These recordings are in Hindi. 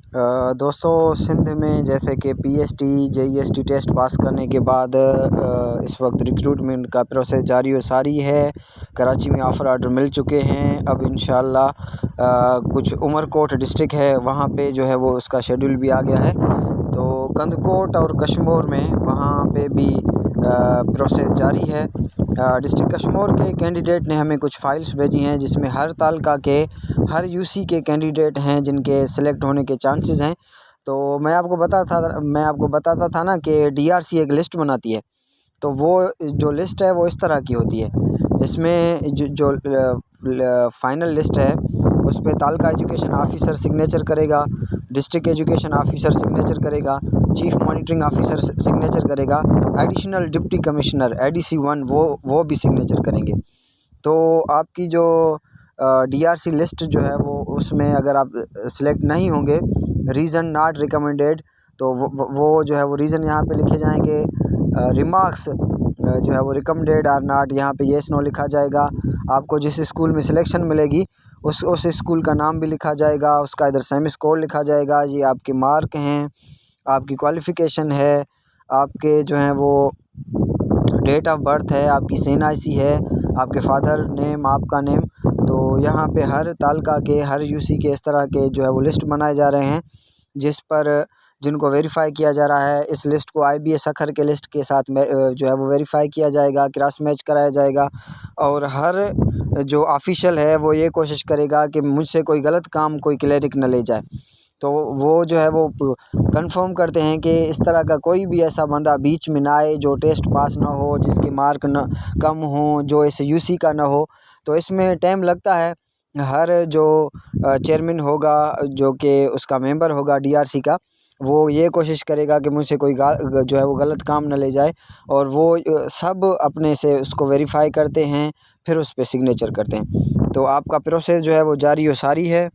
दोस्तों, सिंध में जैसे कि पीएसटी जेईएसटी टेस्ट पास करने के बाद इस वक्त रिक्रूटमेंट का प्रोसेस जारी व सारी है। कराची में ऑफ़र ऑर्डर मिल चुके हैं। अब इंशाल्लाह कुछ उमरकोट डिस्ट्रिक्ट है, वहाँ पे जो है वो उसका शेड्यूल भी आ गया है। तो कंदकोट और कशमोर में वहाँ पे भी प्रोसेस जारी है। डिस्ट्रिक्ट कशमोर के कैंडिडेट ने हमें कुछ फ़ाइल्स भेजी हैं, जिसमें हर तालका के हर यूसी के कैंडिडेट हैं जिनके सिलेक्ट होने के चांसेस हैं। तो मैं आपको बताता था ना कि डीआरसी एक लिस्ट बनाती है। तो वो जो लिस्ट है वो इस तरह की होती है। इसमें जो फाइनल लिस्ट है उस पे तालका एजुकेशन ऑफिसर सिग्नेचर करेगा, डिस्ट्रिक्ट एजुकेशन ऑफिसर सिग्नेचर करेगा, चीफ मॉनिटरिंग ऑफिसर सिग्नेचर करेगा, एडिशनल डिप्टी कमिश्नर एडीसी 1 वो भी सिग्नेचर करेंगे। तो आपकी जो डीआरसी लिस्ट जो है वो उसमें अगर आप सिलेक्ट नहीं होंगे, रीज़न नॉट रिकमेंडेड, तो वो जो है वो रीज़न यहाँ पे लिखे जाएंगे। रिमार्क्स जो है वो रिकमेंडेड आर नॉट, यहाँ पे येस नो लिखा जाएगा। आपको जिस स्कूल में सिलेक्शन मिलेगी उस स्कूल का नाम भी लिखा जाएगा, उसका इधर सेमी स्कोर लिखा जाएगा। ये आपके मार्क हैं, आपकी क्वालिफ़िकेशन है, आपके जो हैं वो डेट ऑफ बर्थ है, आपकी CNIC है, आपके फादर नेम, आपका नेम। तो यहाँ पे हर तालका के हर यूसी के इस तरह के जो है वो लिस्ट बनाए जा रहे हैं, जिनको वेरीफ़ाई किया जा रहा है। इस लिस्ट को IBS अखर के लिस्ट के साथ में जो है वो वेरीफ़ाई किया जाएगा, क्रॉस मैच कराया जाएगा। और हर जो ऑफिशियल है वो ये कोशिश करेगा कि मुझसे कोई गलत काम कोई क्लरिक न ले जाए। तो वो जो है वो कंफर्म करते हैं कि इस तरह का कोई भी ऐसा बंदा बीच में ना आए जो टेस्ट पास ना हो, जिसके मार्क न कम हों, जो इस यूसी का ना हो। तो इसमें टाइम लगता है। हर जो चेयरमैन होगा, जो कि उसका मेंबर होगा डीआरसी का, वो ये कोशिश करेगा कि मुझसे कोई जो है वो गलत काम न ले जाए। और वो सब अपने से उसको वेरीफ़ाई करते हैं, फिर उस पे सिग्नेचर करते हैं। तो आपका प्रोसेस जो है वो जारी व सारी है।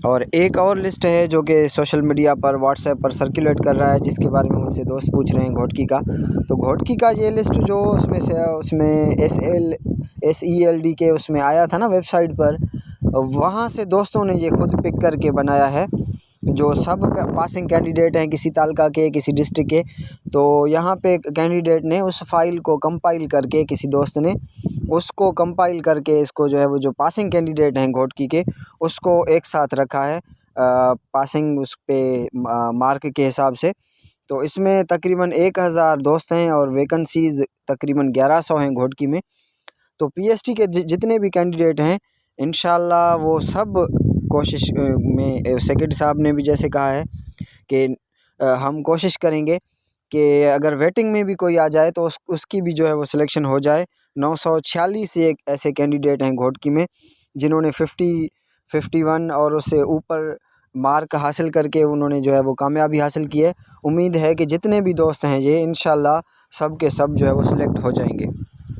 और एक और लिस्ट है जो कि सोशल मीडिया पर व्हाट्सएप पर सर्कुलेट कर रहा है, जिसके बारे में मुझसे दोस्त पूछ रहे हैं, घोटकी का। तो घोटकी का ये लिस्ट जो उसमें SELD के उसमें आया था ना वेबसाइट पर, वहाँ से दोस्तों ने ये खुद पिक करके बनाया है, जो सब पासिंग कैंडिडेट हैं किसी तालका के, किसी डिस्ट्रिक्ट के। तो यहाँ पे कैंडिडेट ने उस फाइल को कंपाइल करके, किसी दोस्त ने उसको कंपाइल करके, इसको जो है वो जो पासिंग कैंडिडेट हैं घोटकी के, उसको एक साथ रखा है पासिंग उस पे मार्क के हिसाब से। तो इसमें तकरीबन 1000 दोस्त हैं और वैकेंसीज़ तकरीबन 1100 हैं घोटकी में। तो पीएसटी के जितने भी कैंडिडेट हैं, इंशाल्लाह वो सब कोशिश में, सेक्रेटरी साहब ने भी जैसे कहा है कि हम कोशिश करेंगे कि अगर वेटिंग में भी कोई आ जाए तो उसकी भी जो है वो सिलेक्शन हो जाए। 946 एक ऐसे कैंडिडेट हैं घोटकी में जिन्होंने 50, 51 और उससे ऊपर मार्क हासिल करके उन्होंने जो है वो कामयाबी हासिल की है। उम्मीद है कि जितने भी दोस्त हैं ये इंशाल्लाह सब के सब जो है वो सिलेक्ट हो जाएंगे।